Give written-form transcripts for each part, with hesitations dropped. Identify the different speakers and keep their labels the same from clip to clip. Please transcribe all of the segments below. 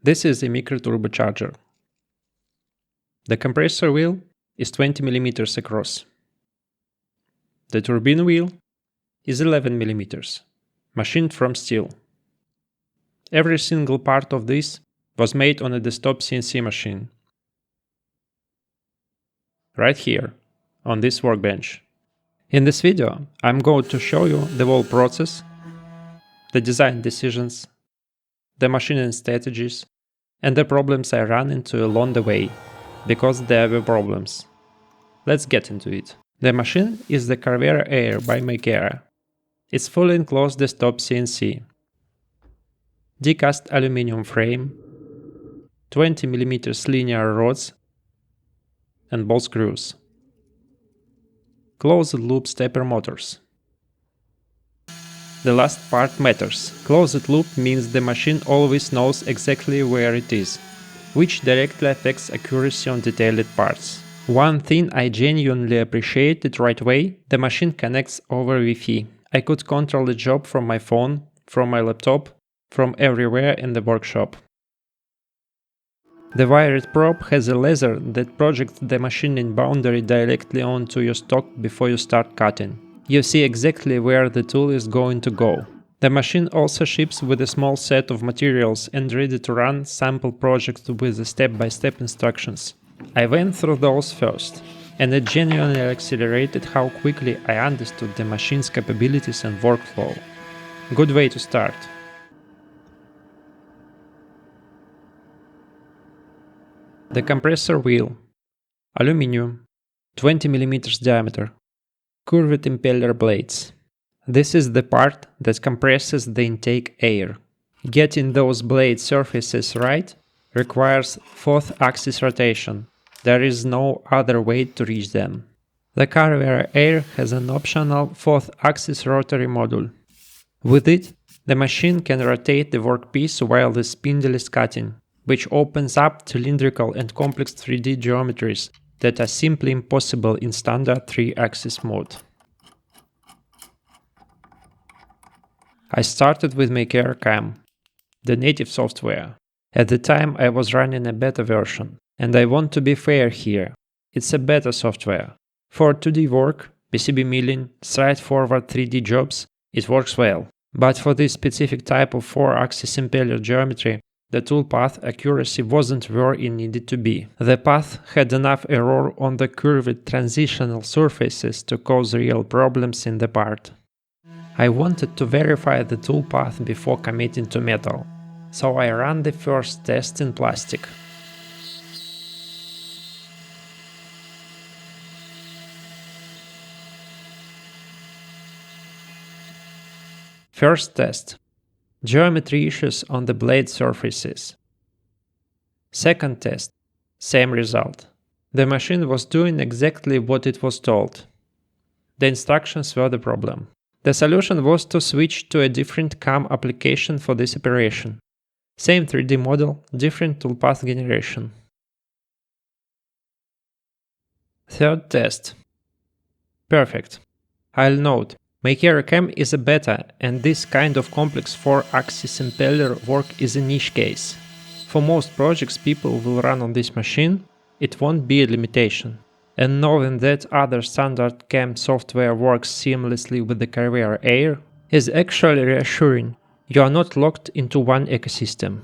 Speaker 1: This is a micro turbocharger. The compressor wheel is 20 mm across. The turbine wheel is 11 mm, machined from steel. Every single part of this was made on a desktop CNC machine. Right here, on this workbench. In this video, I'm going to show you the whole process, the design decisions, the machining strategies, and the problems I ran into along the way, because there were problems. Let's get into it. The machine is the Carvera Air by Carvera. It's fully enclosed desktop CNC. Die-cast aluminium frame, 20 mm linear rods and ball screws. Closed loop stepper motors. The last part matters. Closed loop means the machine always knows exactly where it is, which directly affects accuracy on detailed parts. One thing I genuinely appreciated right away, the machine connects over Wi-Fi. I could control the job from my phone, from my laptop, from everywhere in the workshop. The wired probe has a laser that projects the machining boundary directly onto your stock before you start cutting. You see exactly where the tool is going to go. The machine also ships with a small set of materials and ready-to-run sample projects with the step-by-step instructions. I went through those first, and it genuinely accelerated how quickly I understood the machine's capabilities and workflow. Good way to start. The compressor wheel. Aluminium, 20 mm diameter. Curved impeller blades. This is the part that compresses the intake air. Getting those blade surfaces right requires 4th axis rotation. There is no other way to reach them. The Carvera Air has an optional 4th axis rotary module. With it, the machine can rotate the workpiece while the spindle is cutting, which opens up cylindrical and complex 3D geometries that are simply impossible in standard 3-axis mode. I started with Carvera CAM, the native software. At the time I was running a beta version, and I want to be fair here. It's a beta software. For 2D work, PCB milling, straightforward 3D jobs, it works well. But for this specific type of 4-axis impeller geometry, the toolpath accuracy wasn't where it needed to be. The path had enough error on the curved transitional surfaces to cause real problems in the part. I wanted to verify the toolpath before committing to metal, so I ran the first test in plastic. First test. Geometry issues on the blade surfaces. Second test. Same result. The machine was doing exactly what it was told. The instructions were the problem. The solution was to switch to a different CAM application for this operation. Same 3D model, different toolpath generation. Third test. Perfect. I'll note, Carvera CAM is a beta, and this kind of complex 4-axis impeller work is a niche case. For most projects people will run on this machine, it won't be a limitation. And knowing that other standard CAM software works seamlessly with the Carvera Air is actually reassuring. You are not locked into one ecosystem.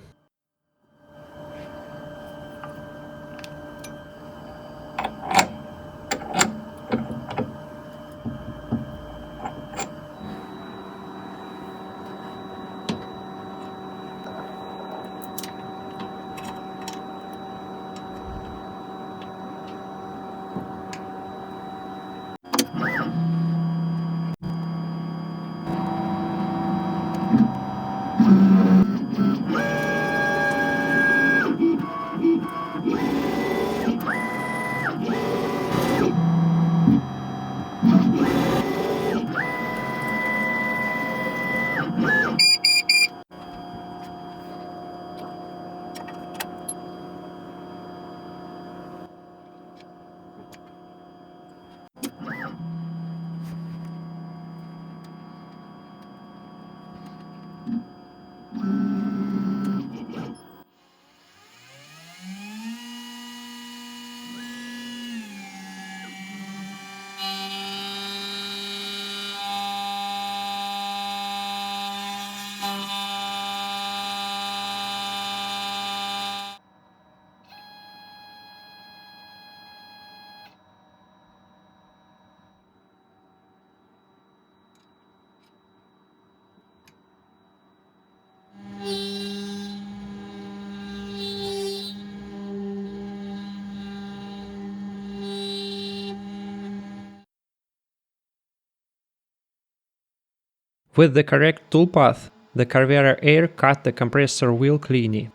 Speaker 1: With the correct toolpath, the Carvera Air cut the compressor wheel cleanly.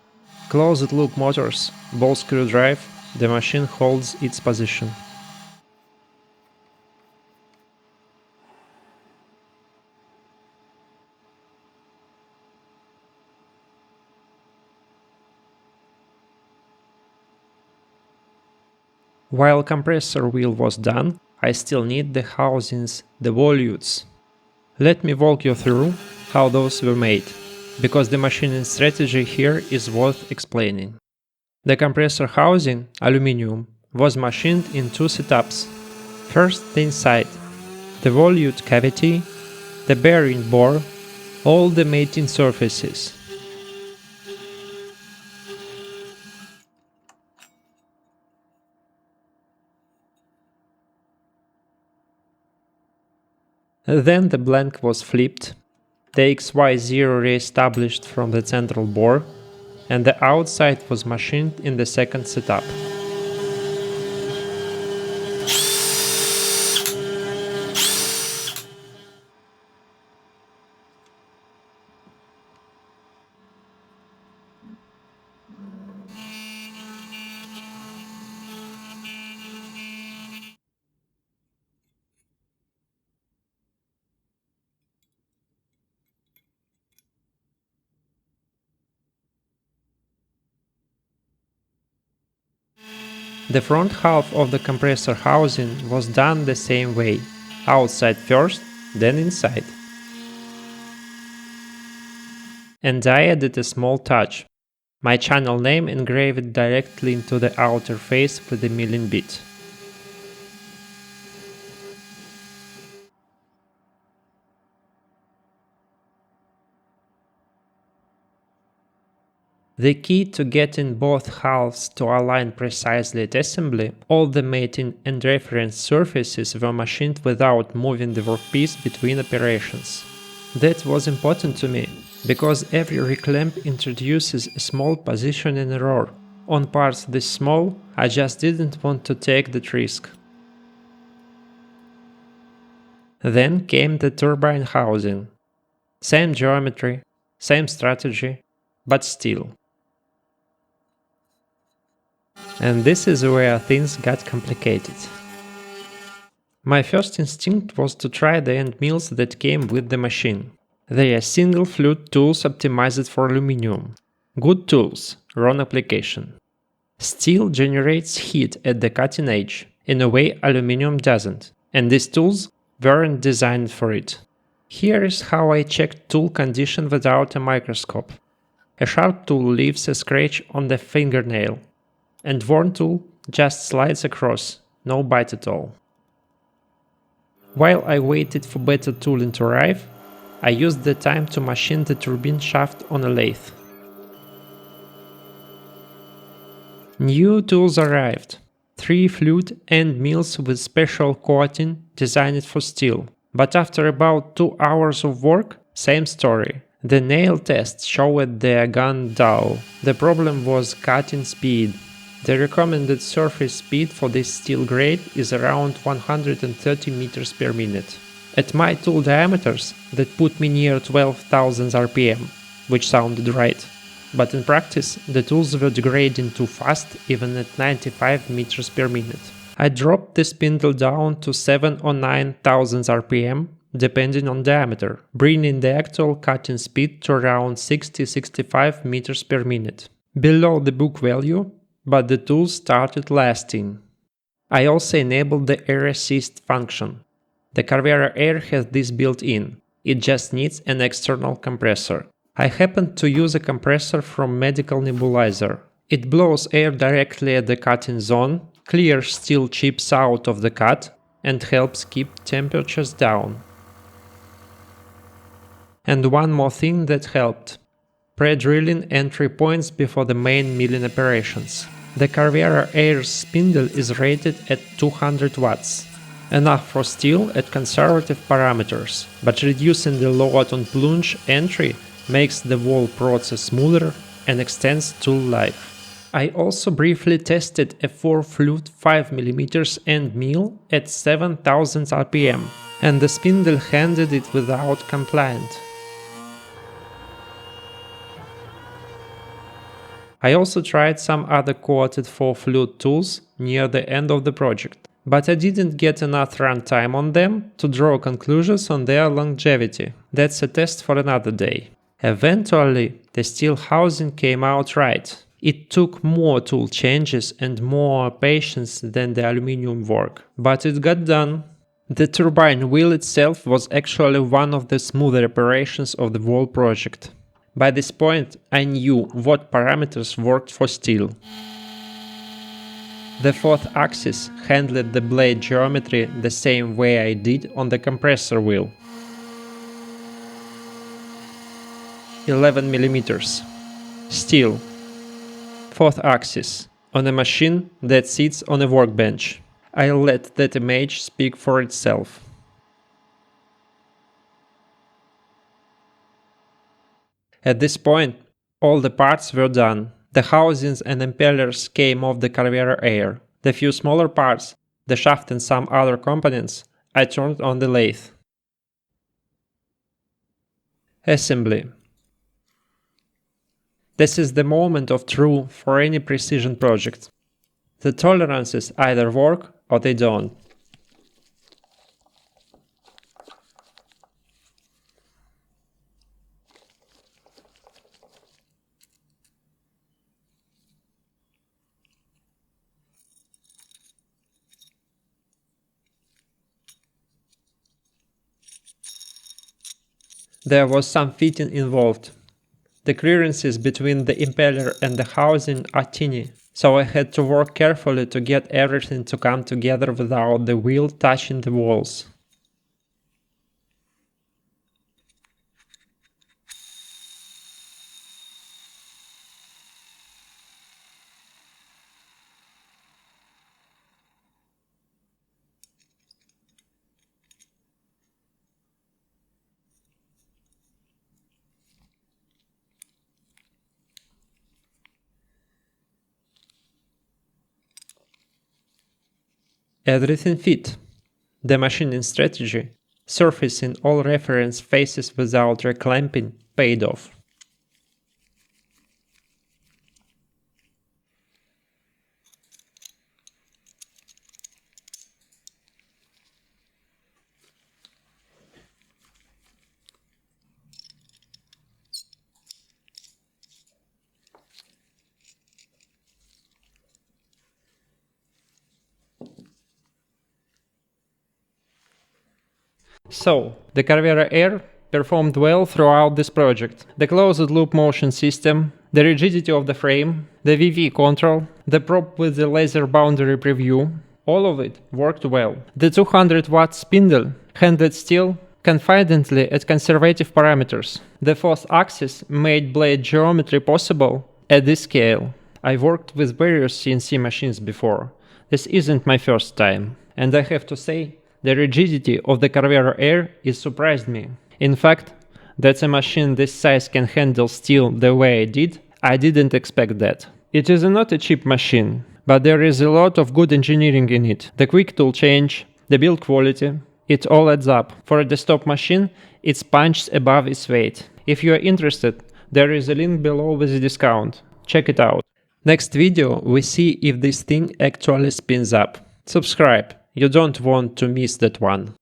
Speaker 1: Closed-loop motors, ball screw drive, the machine holds its position. While compressor wheel was done, I still need the housings, the volutes. Let me walk you through how those were made, because the machining strategy here is worth explaining. The compressor housing, aluminium, was machined in two setups. First the inside, the volute cavity, the bearing bore, all the mating surfaces. Then the blank was flipped, the XY0 re-established from the central bore, and the outside was machined in the second setup. The front half of the compressor housing was done the same way, outside first, then inside. And I added a small touch, my channel name engraved directly into the outer face with the milling bit. The key to getting both halves to align precisely at assembly, all the mating and reference surfaces were machined without moving the workpiece between operations. That was important to me, because every reclamp introduces a small positioning error. On parts this small, I just didn't want to take that risk. Then came the turbine housing. Same geometry, same strategy, but still. And this is where things got complicated. My first instinct was to try the end mills that came with the machine. They are single flute tools optimized for aluminium. Good tools, wrong application. Steel generates heat at the cutting edge, in a way aluminium doesn't, and these tools weren't designed for it. Here is how I checked tool condition without a microscope. A sharp tool leaves a scratch on the fingernail, and worn tool just slides across, no bite at all. While I waited for better tooling to arrive, I used the time to machine the turbine shaft on a lathe. New tools arrived. 3 flute end mills with special coating designed for steel. But after about 2 hours of work, same story. The nail tests showed they gone dull. The problem was cutting speed. The recommended surface speed for this steel grade is around 130 meters per minute. At my tool diameters, that put me near 12,000 RPM, which sounded right. But in practice, the tools were degrading too fast, even at 95 meters per minute. I dropped the spindle down to 7 or 9,000 RPM, depending on diameter, bringing the actual cutting speed to around 60-65 meters per minute. Below the book value, but the tools started lasting. I also enabled the air assist function. The Carvera Air has this built in, it just needs an external compressor. I happened to use a compressor from medical nebulizer. It blows air directly at the cutting zone, clears steel chips out of the cut, and helps keep temperatures down. And one more thing that helped. Pre-drilling entry points before the main milling operations. The Carvera Air's spindle is rated at 200 watts. Enough for steel at conservative parameters, but reducing the load on plunge entry makes the whole process smoother and extends tool life. I also briefly tested a 4 flute 5mm end mill at 7000 RPM. and the spindle handled it without complaint. I also tried some other coated for fluid tools near the end of the project, but I didn't get enough runtime on them to draw conclusions on their longevity. That's a test for another day. Eventually, the steel housing came out right. It took more tool changes and more patience than the aluminium work, but it got done. The turbine wheel itself was actually one of the smoother operations of the whole project. By this point, I knew what parameters worked for steel. The fourth axis handled the blade geometry the same way I did on the compressor wheel. 11 mm. Steel. Fourth axis. On a machine that sits on a workbench. I'll let that image speak for itself. At this point, all the parts were done. The housings and impellers came off the Carvera Air. The few smaller parts, the shaft and some other components, I turned on the lathe. Assembly. This is the moment of truth for any precision project. The tolerances either work or they don't. There was some fitting involved. The clearances between the impeller and the housing are teeny, so I had to work carefully to get everything to come together without the wheel touching the walls. Everything fit. The machining strategy, surfacing all reference faces without reclamping, paid off. So, the Carvera Air performed well throughout this project. The closed-loop motion system, the rigidity of the frame, the VV control, the prop with the laser boundary preview, all of it worked well. The 200-watt spindle handled steel confidently at conservative parameters. The fourth axis made blade geometry possible at this scale. I worked with various CNC machines before. This isn't my first time, and I have to say, the rigidity of the Carvera Air is surprised me. In fact, that a machine this size can handle steel the way it did, I didn't expect that. It is not a cheap machine, but there is a lot of good engineering in it. The quick tool change, the build quality, it all adds up. For a desktop machine, it's punched above its weight. If you are interested, there is a link below with a discount. Check it out. Next video we see if this thing actually spins up. Subscribe. You don't want to miss that one.